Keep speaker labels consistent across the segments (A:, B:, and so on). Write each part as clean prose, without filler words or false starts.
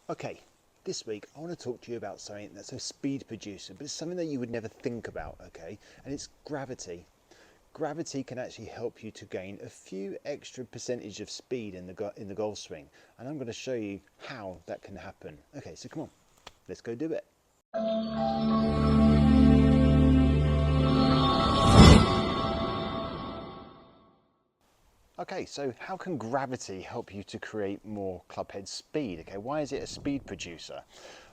A: Okay, this week I want to talk to you about something that's a speed producer, but it's something that you would never think about, okay? And it's gravity. Gravity can actually help you to gain a few extra percentage of speed in the golf swing, and I'm going to show you how that can happen. Okay, so come on, let's go do it. Okay, so how can gravity help you to create more clubhead speed? Okay, why is it a speed producer?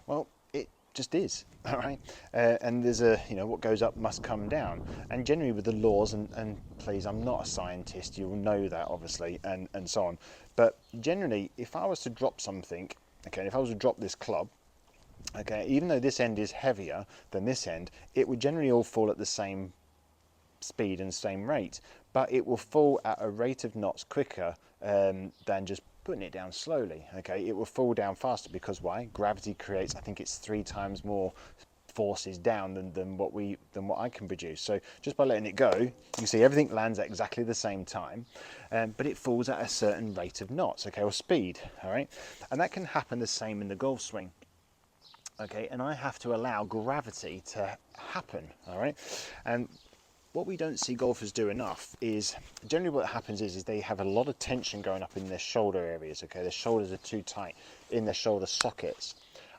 A: Well, it just is, all right? And there's what goes up must come down. And generally with the laws, and please, I'm not a scientist, you'll know that obviously, and so on. But generally, if I was to drop something, okay, if I was to drop this club, okay, even though this end is heavier than this end, it would generally all fall at the same speed and same rate, but it will fall at a rate of knots quicker than just putting it down slowly. Okay, it will fall down faster because why? Gravity creates, I think it's 3 times more forces down than what I can produce. So just by letting it go, you see everything lands at exactly the same time, but it falls at a certain rate of knots, okay, or speed. All right, and that can happen the same in the golf swing. Okay, and I have to allow gravity to happen. All right, and what we don't see golfers do enough is generally what happens is they have a lot of tension going up in their shoulder areas. Okay, their shoulders are too tight in their shoulder sockets,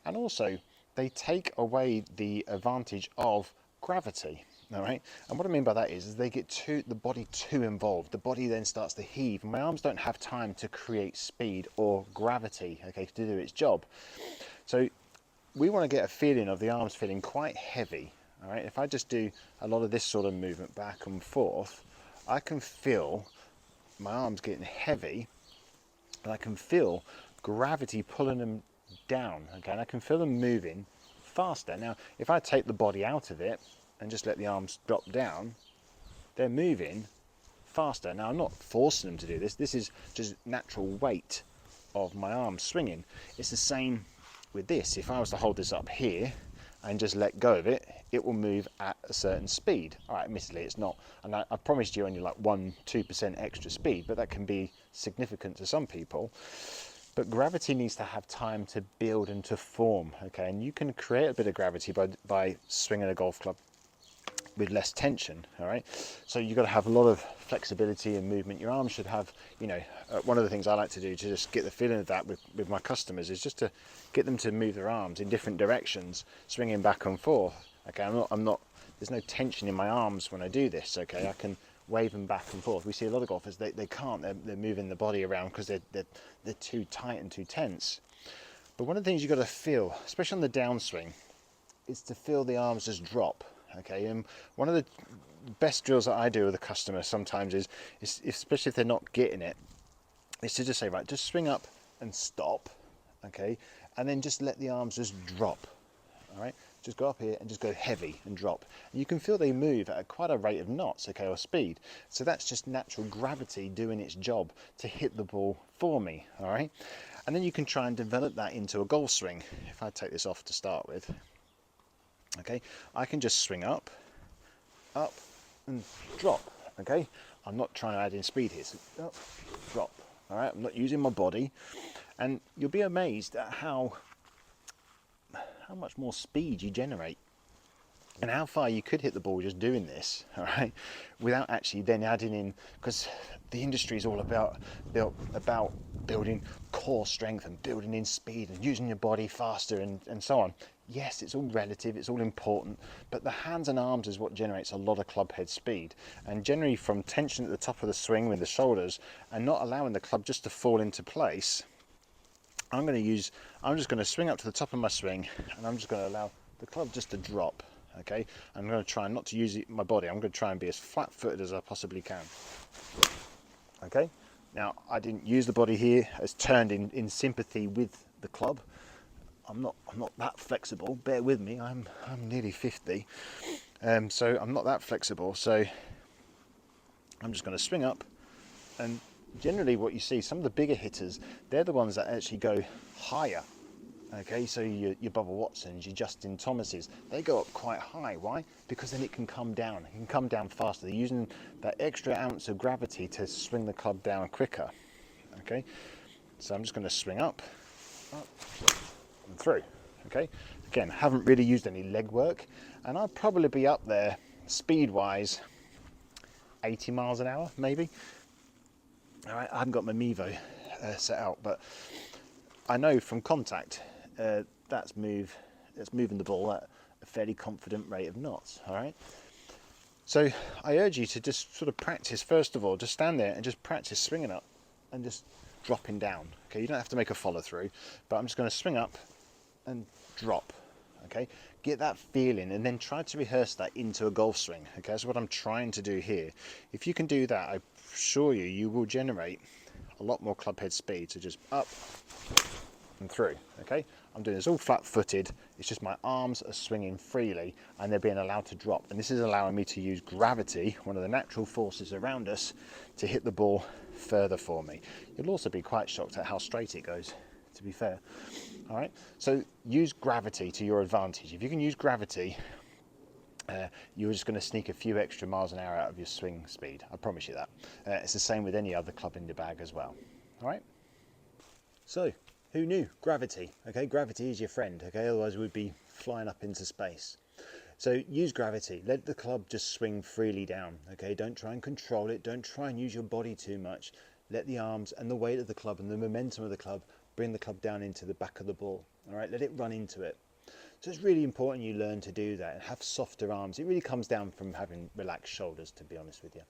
A: and also they take away the advantage of gravity. All right, and what I mean by that is they get the body too involved. The body then starts to heave, and my arms don't have time to create speed or gravity, okay, to do its job. So we want to get a feeling of the arms feeling quite heavy. All right, if I just do a lot of this sort of movement back and forth, I can feel my arms getting heavy, and I can feel gravity pulling them down, okay, and I can feel them moving faster. Now, if I take the body out of it and just let the arms drop down, they're moving faster. Now, I'm not forcing them to do this. This is just natural weight of my arms swinging. It's the same with this. If I was to hold this up here and just let go of it, it will move at a certain speed. All right, admittedly it's not, and I promised you only like 1-2% extra speed, but that can be significant to some people. But gravity needs to have time to build and to form, okay? And you can create a bit of gravity by swinging a golf club with less tension, all right? So you've got to have a lot of flexibility and movement. Your arms should have, one of the things I like to do to just get the feeling of that with my customers is just to get them to move their arms in different directions, swinging back and forth. Okay, there's no tension in my arms when I do this, okay? I can wave them back and forth. We see a lot of golfers, they can't, they're moving the body around because they're too tight and too tense. But one of the things you've got to feel, especially on the downswing, is to feel the arms just drop. Okay, and one of the best drills that I do with a customer sometimes is especially if they're not getting it, is to just say, right, just swing up and stop, okay, and then just let the arms just drop. All right, just go up here and just go heavy and drop. And you can feel they move at quite a rate of knots, okay, or speed. So that's just natural gravity doing its job to hit the ball for me. All right, and then you can try and develop that into a golf swing. If I take this off to start with. Okay, I can just swing up, and drop. Okay, I'm not trying to add in speed here. So up, drop. All right, I'm not using my body, and you'll be amazed at how much more speed you generate, and how far you could hit the ball just doing this. All right, without actually then adding in, because the industry is all about building core strength and building in speed and using your body faster and so on. Yes, it's all relative, it's all important, but the hands and arms is what generates a lot of club head speed, and generally from tension at the top of the swing with the shoulders and not allowing the club just to fall into place. I'm just going to swing up to the top of my swing, and I'm just going to allow the club just to drop. Okay, I'm going to try not to use my body. I'm going to try and be as flat-footed as I possibly can. Okay, now I didn't use the body here. It's turned in sympathy with the club. I'm not that flexible. Bear with me. I'm nearly 50, so I'm not that flexible. So I'm just going to swing up, and generally what you see, some of the bigger hitters, they're the ones that actually go higher. Okay, so your Bubba Watsons, your Justin Thomases, they go up quite high. Why? Because then it can come down. It can come down faster. They're using that extra ounce of gravity to swing the club down quicker. Okay, so I'm just going to swing up, through. Okay, again, haven't really used any leg work, and I'd probably be up there speed wise 80 miles an hour maybe. All right, I haven't got my Mevo set out, but I know from contact that's moving the ball at a fairly confident rate of knots. All right, so I urge you to just sort of practice. First of all, just stand there and just practice swinging up and just dropping down. Okay, you don't have to make a follow through, but I'm just going to swing up and drop. Okay, get that feeling and then try to rehearse that into a golf swing. Okay, that's what I'm trying to do here. If you can do that, I assure you, you will generate a lot more club head speed. So just up and through. Okay, I'm doing this all flat footed. It's just my arms are swinging freely and they're being allowed to drop, and this is allowing me to use gravity, one of the natural forces around us, to hit the ball further for me. You'll also be quite shocked at how straight it goes, to be fair. All right, so use gravity to your advantage. If you can use gravity, you're just going to sneak a few extra miles an hour out of your swing speed. I promise you that. It's the same with any other club in the bag as well. All right. So, who knew? Gravity. Okay, gravity is your friend. Okay, otherwise we'd be flying up into space. So use gravity. Let the club just swing freely down. Okay, don't try and control it. Don't try and use your body too much. Let the arms and the weight of the club and the momentum of the club bring the club down into the back of the ball. All right, let it run into it. So it's really important you learn to do that and have softer arms. It really comes down from having relaxed shoulders, to be honest with you.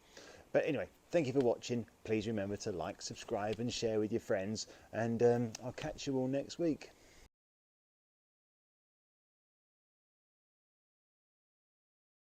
A: But anyway, thank you for watching. Please remember to like, subscribe and share with your friends, and I'll catch you all next week.